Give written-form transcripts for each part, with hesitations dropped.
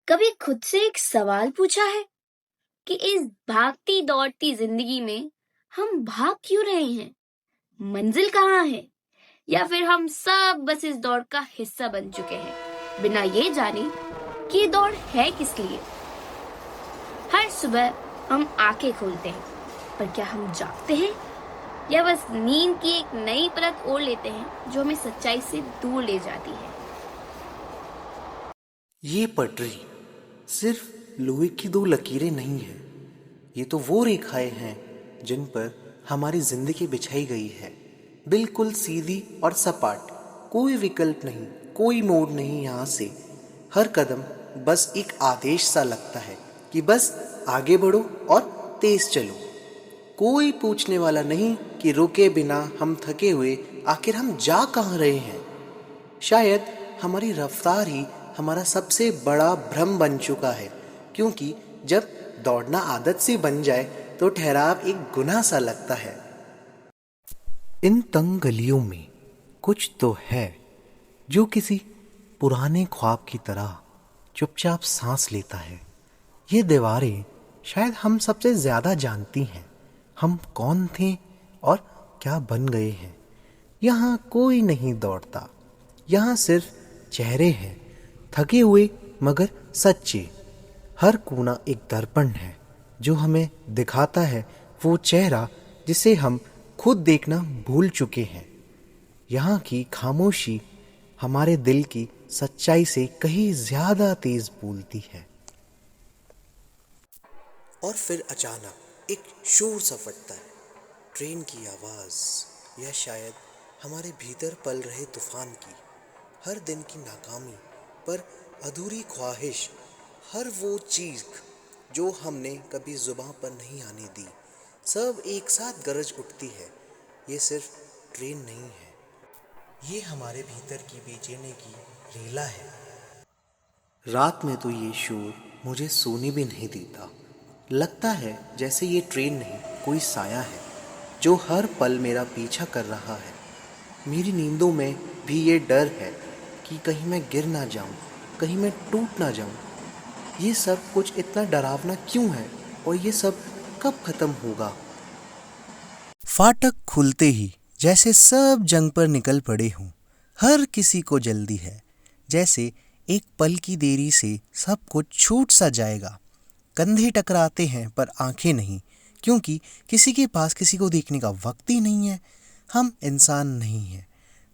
कभी खुद से एक सवाल पूछा है कि इस भागती दौड़ती जिंदगी में हम भाग क्यों रहे हैं? मंजिल कहाँ है? या फिर हम सब बस इस दौड़ का हिस्सा बन चुके हैं बिना ये जाने कि ये दौड़ है किस लिए? हर सुबह हम आंखें खोलते हैं, पर क्या हम जागते हैं या बस नींद की एक नई परत ओढ़ लेते हैं जो हमें सच्चाई से दूर ले जाती है? ये पटरी सिर्फ लोहे की दो लकीरें नहीं है। ये तो वो रेखाएं हैं जिन पर हमारी जिंदगी बिछाई गई है, बिल्कुल सीधी और सपाट। कोई विकल्प नहीं, कोई मोड़ नहीं। यहाँ से हर कदम बस एक आदेश सा लगता है कि बस आगे बढ़ो और तेज चलो। कोई पूछने वाला नहीं कि रुके बिना हम थके हुए आखिर हम जा कहाँ रहे हैं। शायद हमारी रफ्तार ही हमारा सबसे बड़ा भ्रम बन चुका है, क्योंकि जब दौड़ना आदत सी बन जाए तो ठहराव एक गुनाह सा लगता है। इन तंग गलियों में कुछ तो है जो किसी पुराने ख्वाब की तरह चुपचाप सांस लेता है। ये दीवारें शायद हम सबसे ज्यादा जानती हैं हम कौन थे और क्या बन गए हैं। यहाँ कोई नहीं दौड़ता, यहाँ सिर्फ चेहरे हैं, थके हुए मगर सच्चे। हर कोना एक दर्पण है जो हमें दिखाता है वो चेहरा जिसे हम खुद देखना भूल चुके हैं। यहाँ की खामोशी हमारे दिल की सच्चाई से कहीं ज्यादा तेज बोलती है। और फिर अचानक एक शोर सा फटता है, ट्रेन की आवाज़, या शायद हमारे भीतर पल रहे तूफान की। हर दिन की नाकामी पर अधूरी ख्वाहिश, हर वो चीज़ जो हमने कभी जुबां पर नहीं आने दी, सब एक साथ गरज उठती है। ये सिर्फ ट्रेन नहीं है, ये हमारे भीतर की बेचैनी की लीला है। रात में तो ये शोर मुझे सोने भी नहीं देता। लगता है जैसे ये ट्रेन नहीं, कोई साया है जो हर पल मेरा पीछा कर रहा है। मेरी नींदों में भी ये डर है कि कहीं मैं गिर ना जाऊं, कहीं मैं टूट ना जाऊं। ये सब कुछ इतना डरावना क्यों है और ये सब कब खत्म होगा? फाटक खुलते ही जैसे सब जंग पर निकल पड़े हों। हर किसी को जल्दी है, जैसे एक पल की देरी से सब कुछ छूट सा जाएगा। कंधे टकराते हैं पर आंखें नहीं, क्योंकि किसी के पास किसी को देखने का वक्त ही नहीं है। हम इंसान नहीं हैं,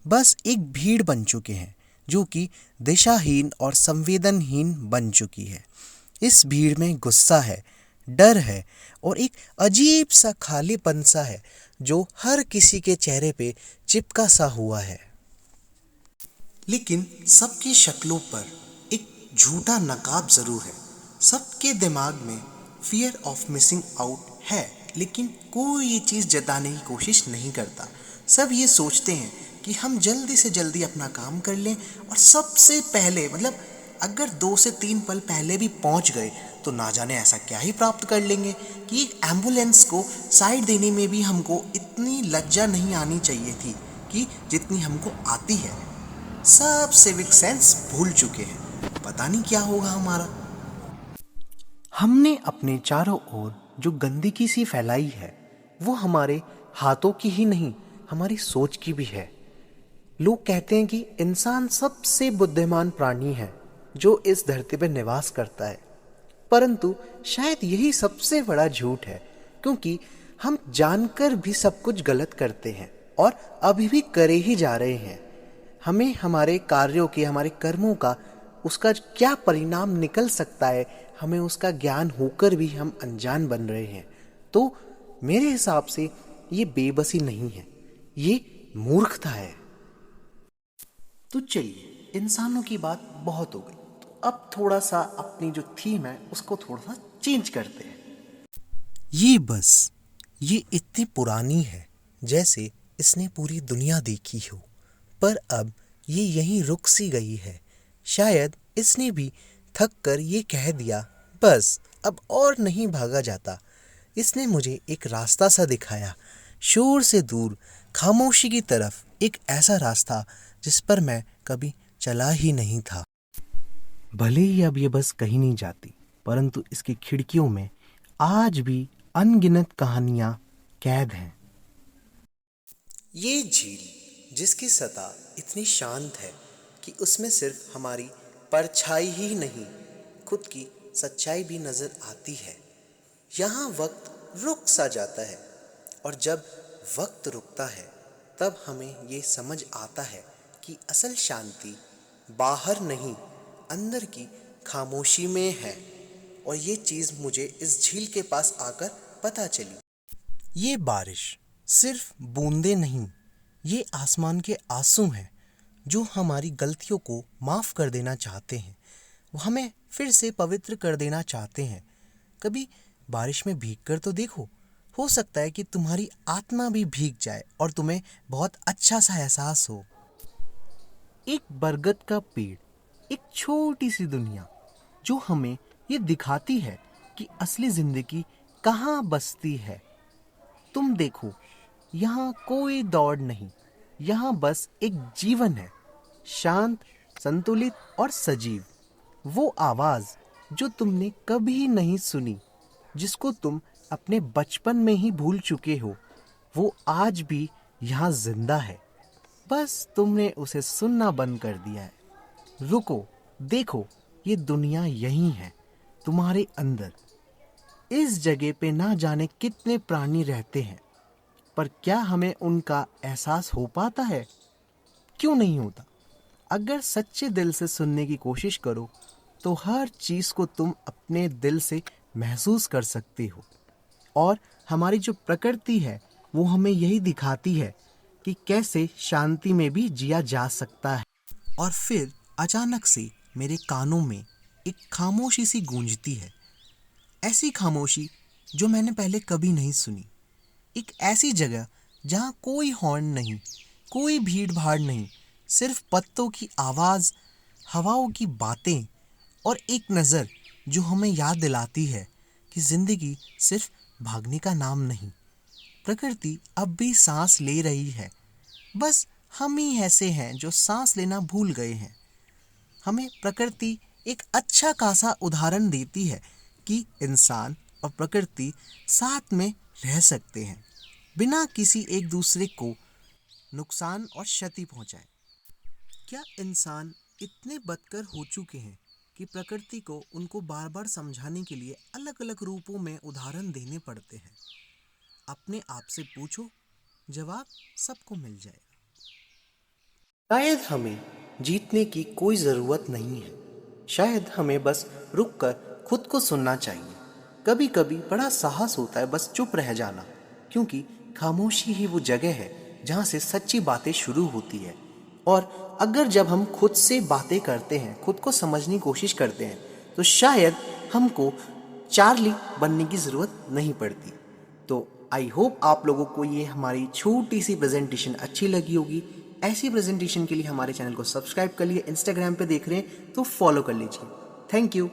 बस एक भीड़ बन चुके हैं जो कि दिशाहीन और संवेदनहीन बन चुकी है। इस भीड़ में गुस्सा है, डर है और एक अजीब सा खालीपन सा है जो हर किसी के चेहरे पे चिपका सा हुआ है। लेकिन सबकी शक्लों पर एक झूठा नकाब जरूर है। सबके दिमाग में फियर ऑफ मिसिंग आउट है, लेकिन कोई ये चीज़ जताने की कोशिश नहीं करता। सब ये सोचते हैं कि हम जल्दी से जल्दी अपना काम कर लें और सबसे पहले, मतलब अगर 2 से 3 पल पहले भी पहुंच गए तो ना जाने ऐसा क्या ही प्राप्त कर लेंगे कि एक एम्बुलेंस को साइड देने में भी हमको इतनी लज्जा नहीं आनी चाहिए थी कि जितनी हमको आती है। सब सिविक सेंस भूल चुके हैं, पता नहीं क्या होगा हमारा। हमने अपने चारों ओर जो गंदगी सी फैलाई है वो हमारे हाथों की ही नहीं, हमारी सोच की भी है। लोग कहते हैं कि इंसान सबसे बुद्धिमान प्राणी है जो इस धरती पर निवास करता है, परंतु शायद यही सबसे बड़ा झूठ है, क्योंकि हम जानकर भी सब कुछ गलत करते हैं और अभी भी करे ही जा रहे हैं। हमें हमारे कार्यों के, हमारे कर्मों का, उसका क्या परिणाम निकल सकता है, हमें उसका ज्ञान होकर भी हम अनजान बन रहे हैं। तो मेरे हिसाब से ये बेबसी नहीं है, ये मूर्खता है। तो चलिए, इंसानों की बात बहुत हो गई, तो अब थोड़ा सा अपनी जो थीम है उसको थोड़ा सा चेंज करते हैं। ये इतनी पुरानी है जैसे इसने पूरी दुनिया देखी हो, पर अब ये यहीं रुक सी गई है। शायद इसने भी थक कर ये कह दिया, बस अब और नहीं भागा जाता। इसने मुझे एक रास्ता सा दिखाया, शोर से दूर, खामोशी की तरफ, एक ऐसा रास्ता जिस पर मैं कभी चला ही नहीं था। भले ही अब ये बस कहीं नहीं जाती, परंतु इसकी खिड़कियों में आज भी अनगिनत कहानियां कैद हैं। ये झील जिसकी सतह इतनी शांत है कि उसमें सिर्फ हमारी परछाई ही नहीं, खुद की सच्चाई भी नजर आती है। यहाँ वक्त रुक सा जाता है, और जब वक्त रुकता है तब हमें ये समझ आता है कि असल शांति बाहर नहीं, अंदर की खामोशी में है। और ये चीज़ मुझे इस झील के पास आकर पता चली। ये बारिश सिर्फ बूंदे नहीं, ये आसमान के आंसू हैं जो हमारी गलतियों को माफ़ कर देना चाहते हैं, वो हमें फिर से पवित्र कर देना चाहते हैं। कभी बारिश में भीग कर तो देखो, हो सकता है कि तुम्हारी आत्मा भी भीग जाए और तुम्हें बहुत अच्छा सा एहसास हो। एक बरगद का पेड़, एक छोटी सी दुनिया जो हमें ये दिखाती है कि असली जिंदगी कहाँ बसती है। तुम देखो, यहाँ कोई दौड़ नहीं, यहाँ बस एक जीवन है, शांत, संतुलित और सजीव। वो आवाज जो तुमने कभी नहीं सुनी, जिसको तुम अपने बचपन में ही भूल चुके हो, वो आज भी यहाँ जिंदा है। बस तुमने उसे सुनना बंद कर दिया है। रुको, देखो, ये दुनिया यही है, तुम्हारे अंदर। इस जगह पे ना जाने कितने प्राणी रहते हैं, पर क्या हमें उनका एहसास हो पाता है? क्यों नहीं होता? अगर सच्चे दिल से सुनने की कोशिश करो तो हर चीज को तुम अपने दिल से महसूस कर सकते हो। और हमारी जो प्रकृति है वो हमें यही दिखाती है कि कैसे शांति में भी जिया जा सकता है। और फिर अचानक से मेरे कानों में एक खामोशी सी गूंजती है, ऐसी खामोशी जो मैंने पहले कभी नहीं सुनी। एक ऐसी जगह जहाँ कोई हॉर्न नहीं, कोई भीड़ भाड़ नहीं, सिर्फ पत्तों की आवाज़, हवाओं की बातें और एक नज़र जो हमें याद दिलाती है कि ज़िंदगी सिर्फ भागने का नाम नहीं। प्रकृति अब भी सांस ले रही है, बस हम ही ऐसे हैं जो सांस लेना भूल गए हैं। हमें प्रकृति एक अच्छा खासा उदाहरण देती है कि इंसान और प्रकृति साथ में रह सकते हैं बिना किसी एक दूसरे को नुकसान और क्षति पहुंचाए। क्या इंसान इतने बदतर हो चुके हैं कि प्रकृति को उनको बार बार समझाने के लिए अलग अलग रूपों में उदाहरण देने पड़ते हैं? अपने आप से पूछो, जवाब सबको मिल जाएगा। शायद हमें जीतने की कोई ज़रूरत नहीं है, शायद हमें बस रुककर खुद को सुनना चाहिए। कभी कभी बड़ा साहस होता है बस चुप रह जाना, क्योंकि खामोशी ही वो जगह है जहाँ से सच्ची बातें शुरू होती है। और अगर जब हम खुद से बातें करते हैं, खुद को समझने की कोशिश करते हैं, तो शायद हमको चार्ली बनने की ज़रूरत नहीं पड़ती। तो आई होप आप लोगों को ये हमारी छोटी सी प्रेजेंटेशन अच्छी लगी होगी। ऐसी प्रेजेंटेशन के लिए हमारे चैनल को सब्सक्राइब कर लिए, इंस्टाग्राम पे देख रहे हैं तो फॉलो कर लीजिए। Thank you.